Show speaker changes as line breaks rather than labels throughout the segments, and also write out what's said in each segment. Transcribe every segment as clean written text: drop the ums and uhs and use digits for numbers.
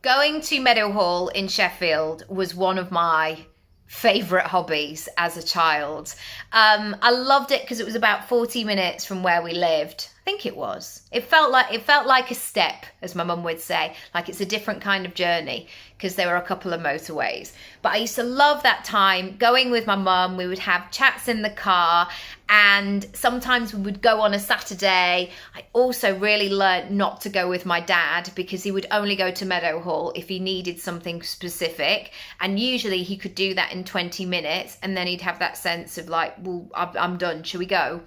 Going to Meadowhall in Sheffield was one of my favourite hobbies as a child. I loved it because it was about 40 minutes from where we lived. I think it was. It felt like a step, as my mum would say, like it's a different kind of journey because there were a couple of motorways. But I used to love that time going with my mum. We would have chats in the car, and sometimes we would go on a Saturday. I also really learnt not to go with my dad because he would only go to Meadowhall if he needed something specific, and usually he could do that in 20 minutes, and then he'd have that sense of like, well, I'm done, shall we go?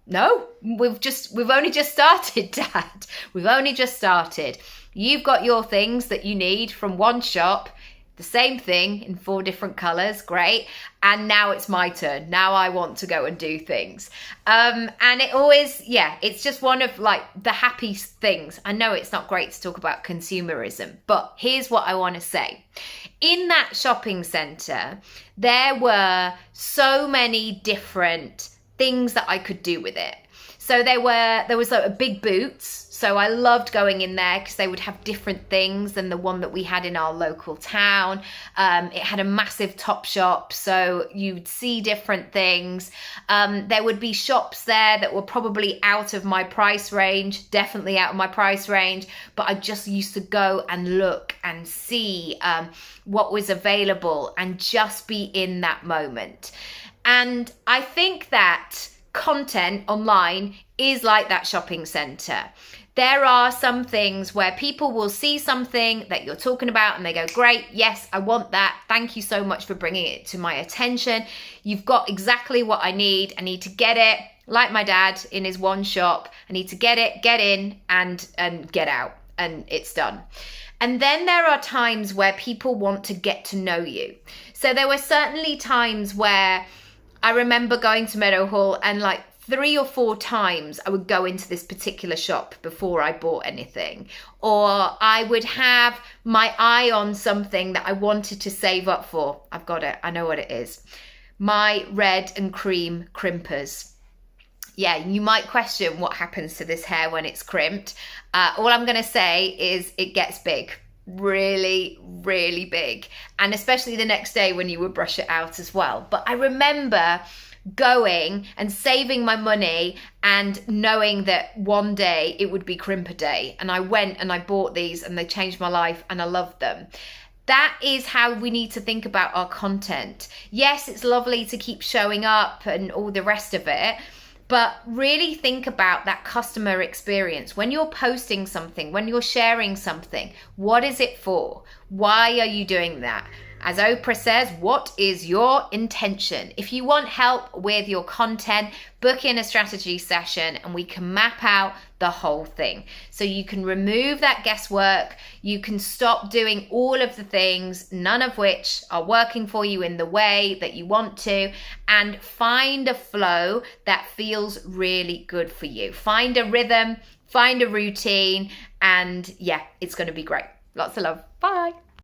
No, we've only just started, Dad. We've only just started. You've got your things that you need from one shop, the same thing in 4 different colours, great. And now it's my turn. Now I want to go and do things. And it always, it's just one of like the happy things. I know it's not great to talk about consumerism, but here's what I want to say. In that shopping centre, there were so many different things that I could do with it. So there was a big Boots. So I loved going in there because they would have different things than the one that we had in our local town. It had a massive top shop, so you'd see different things. There would be shops there that were probably out of my price range, definitely out of my price range, but I just used to go and look and see what was available and just be in that moment. And I think that content online is like that shopping centre. There are some things where people will see something that you're talking about and they go, great, yes, I want that. Thank you so much for bringing it to my attention. You've got exactly what I need. I need to get it, like my dad in his one shop. I need to get it, get in and get out, and it's done. And then there are times where people want to get to know you. So there were certainly times where I remember going to Meadowhall and like 3 or 4 times I would go into this particular shop before I bought anything. Or I would have my eye on something that I wanted to save up for. I've got it. I know what it is. My red and cream crimpers. Yeah, you might question what happens to this hair when it's crimped. All I'm going to say is it gets big. Really, really big. And especially the next day when you would brush it out as well. But I remember going and saving my money and knowing that one day it would be crimper day, and I went and I bought these and they changed my life and I loved them. That is how we need to think about our content. Yes, it's lovely to keep showing up and all the rest of it, but really think about that customer experience. When you're posting something, when you're sharing something, what is it for? Why are you doing that? As Oprah says, what is your intention? If you want help with your content, book in a strategy session and we can map out the whole thing. So you can remove that guesswork. You can stop doing all of the things, none of which are working for you in the way that you want to, and find a flow that feels really good for you. Find a rhythm, find a routine, and it's going to be great. Lots of love. Bye.